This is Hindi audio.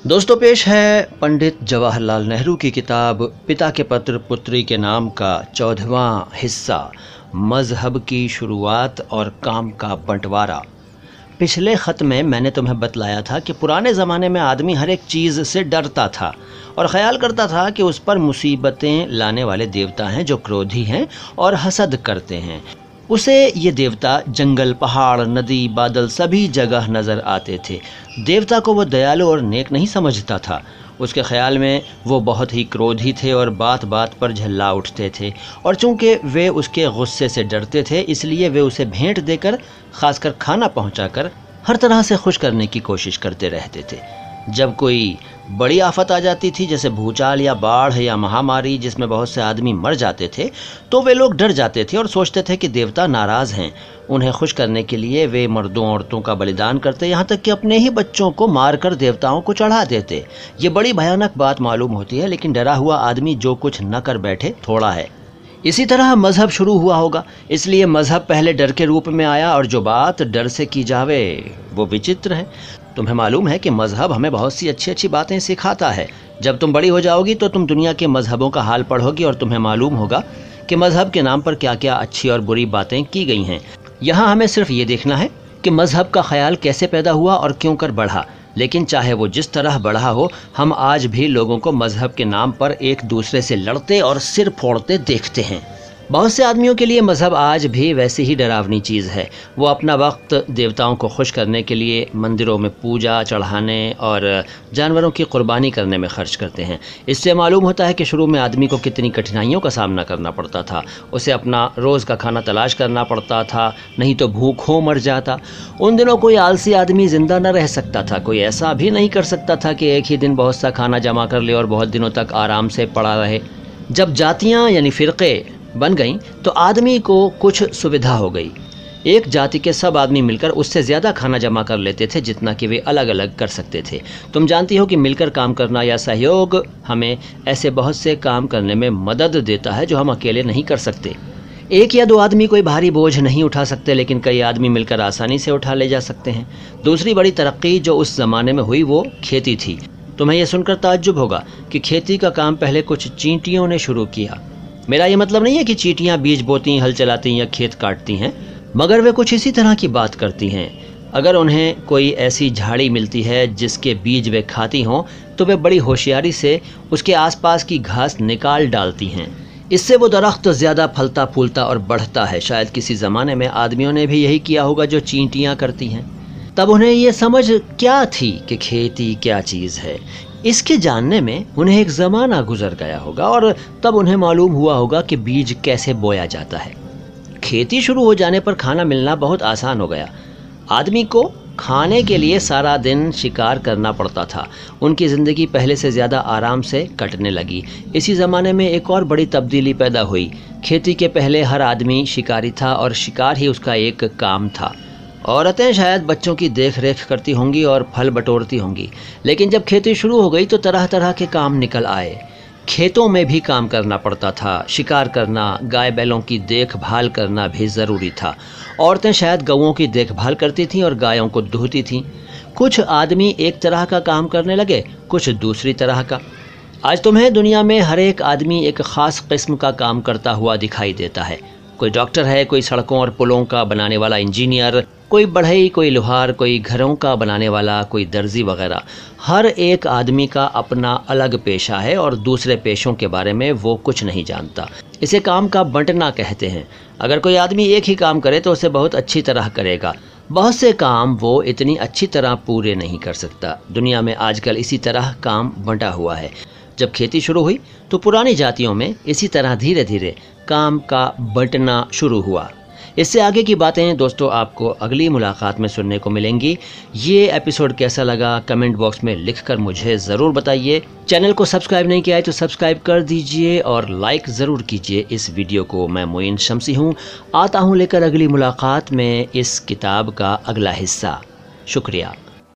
दोस्तों, पेश है पंडित जवाहरलाल नेहरू की किताब पिता के पत्र पुत्री के नाम का 14वां हिस्सा, मजहब की शुरुआत और काम का बंटवारा। पिछले ख़त में मैंने तुम्हें बतलाया था कि पुराने ज़माने में आदमी हर एक चीज़ से डरता था और ख़याल करता था कि उस पर मुसीबतें लाने वाले देवता हैं जो क्रोधी हैं और हसद करते हैं। उसे ये देवता जंगल, पहाड़, नदी, बादल सभी जगह नज़र आते थे। देवता को वो दयालु और नेक नहीं समझता था। उसके ख्याल में वो बहुत ही क्रोधी थे और बात बात पर झल्ला उठते थे, और चूँकि वे उसके गुस्से से डरते थे इसलिए वे उसे भेंट देकर, ख़ासकर खाना पहुंचाकर, हर तरह से खुश करने की कोशिश करते रहते थे। जब कोई बड़ी आफत आ जाती थी, जैसे भूचाल या बाढ़ या महामारी जिसमें बहुत से आदमी मर जाते थे, तो वे लोग डर जाते थे और सोचते थे कि देवता नाराज़ हैं। उन्हें खुश करने के लिए वे मर्दों औरतों का बलिदान करते, यहाँ तक कि अपने ही बच्चों को मारकर देवताओं को चढ़ा देते। ये बड़ी भयानक बात मालूम होती है, लेकिन डरा हुआ आदमी जो कुछ न कर बैठे थोड़ा है। इसी तरह मज़हब शुरू हुआ होगा, इसलिए मज़हब पहले डर के रूप में आया, और जो बात डर से की जावे वो विचित्र है। तुम्हें मालूम है कि मज़हब हमें बहुत सी अच्छी अच्छी बातें सिखाता है। जब तुम बड़ी हो जाओगी तो तुम दुनिया के मज़हबों का हाल पढ़ोगी और तुम्हें मालूम होगा कि मज़हब के नाम पर क्या क्या अच्छी और बुरी बातें की गई हैं। यहाँ हमें सिर्फ ये देखना है कि मज़हब का ख्याल कैसे पैदा हुआ और क्यों कर बढ़ा। लेकिन चाहे वो जिस तरह बढ़ा हो, हम आज भी लोगों को मज़हब के नाम पर एक दूसरे से लड़ते और सिर फोड़ते देखते हैं। बहुत से आदमियों के लिए मज़हब आज भी वैसी ही डरावनी चीज़ है। वो अपना वक्त देवताओं को खुश करने के लिए मंदिरों में पूजा चढ़ाने और जानवरों की कुर्बानी करने में खर्च करते हैं। इससे मालूम होता है कि शुरू में आदमी को कितनी कठिनाइयों का सामना करना पड़ता था। उसे अपना रोज़ का खाना तलाश करना पड़ता था, नहीं तो भूखों मर जाता। उन दिनों कोई आलसी आदमी ज़िंदा न रह सकता था। कोई ऐसा भी नहीं कर सकता था कि एक ही दिन बहुत सा खाना जमा कर ले और बहुत दिनों तक आराम से पड़ा रहे। जब जातियाँ यानी फ़िरक़े बन गईं तो आदमी को कुछ सुविधा हो गई। एक जाति के सब आदमी मिलकर उससे ज़्यादा खाना जमा कर लेते थे जितना कि वे अलग अलग कर सकते थे। तुम जानती हो कि मिलकर काम करना या सहयोग हमें ऐसे बहुत से काम करने में मदद देता है जो हम अकेले नहीं कर सकते। एक या दो आदमी कोई भारी बोझ नहीं उठा सकते, लेकिन कई आदमी मिलकर आसानी से उठा ले जा सकते हैं। दूसरी बड़ी तरक्की जो उस ज़माने में हुई वो खेती थी। तुम्हें यह सुनकर ताज्जुब होगा कि खेती का काम पहले कुछ चींटियों ने शुरू किया। मेरा ये मतलब नहीं है कि चींटियां बीज बोती, हल चलाती या खेत काटती हैं, मगर वे कुछ इसी तरह की बात करती हैं। अगर उन्हें कोई ऐसी झाड़ी मिलती है जिसके बीज वे खाती हों तो वे बड़ी होशियारी से उसके आसपास की घास निकाल डालती हैं। इससे वो दरख्त ज़्यादा फलता फूलता और बढ़ता है। शायद किसी ज़माने में आदमियों ने भी यही किया होगा जो चींटियाँ करती हैं। तब उन्हें ये समझ क्या थी कि खेती क्या चीज़ है, इसके जानने में उन्हें एक ज़माना गुजर गया होगा, और तब उन्हें मालूम हुआ होगा कि बीज कैसे बोया जाता है। खेती शुरू हो जाने पर खाना मिलना बहुत आसान हो गया। आदमी को खाने के लिए सारा दिन शिकार करना पड़ता था। उनकी ज़िंदगी पहले से ज़्यादा आराम से कटने लगी। इसी ज़माने में एक और बड़ी तब्दीली पैदा हुई। खेती के पहले हर आदमी शिकारी था और शिकार ही उसका एक काम था। औरतें शायद बच्चों की देख रेख करती होंगी और फल बटोरती होंगी। लेकिन जब खेती शुरू हो गई तो तरह तरह के काम निकल आए। खेतों में भी काम करना पड़ता था। शिकार करना, गाय बैलों की देखभाल करना भी ज़रूरी था। औरतें शायद गौओं की देखभाल करती थीं और गायों को दूहती थीं। कुछ आदमी एक तरह का काम करने लगे, कुछ दूसरी तरह का। आज तुम्हें दुनिया में हर एक आदमी एक ख़ास किस्म का काम करता हुआ दिखाई देता है। कोई डॉक्टर है, कोई सड़कों और पुलों का बनाने वाला इंजीनियर, कोई बढ़ई, कोई लोहार, कोई घरों का बनाने वाला, कोई दर्जी वगैरह। हर एक आदमी का अपना अलग पेशा है और दूसरे पेशों के बारे में वो कुछ नहीं जानता। इसे काम का बंटना कहते हैं। अगर कोई आदमी एक ही काम करे तो उसे बहुत अच्छी तरह करेगा। बहुत से काम वो इतनी अच्छी तरह पूरे नहीं कर सकता। दुनिया में आजकल इसी तरह काम बंटा हुआ है। जब खेती शुरू हुई तो पुरानी जातियों में इसी तरह धीरे धीरे काम का बंटना शुरू हुआ। इससे आगे की बातें दोस्तों आपको अगली मुलाकात में सुनने को मिलेंगी। ये एपिसोड कैसा लगा कमेंट बॉक्स में लिखकर मुझे ज़रूर बताइए। चैनल को सब्सक्राइब नहीं किया है तो सब्सक्राइब कर दीजिए और लाइक ज़रूर कीजिए इस वीडियो को। मैं मोइन शम्सी हूँ, आता हूँ लेकर अगली मुलाकात में इस किताब का अगला हिस्सा। शुक्रिया।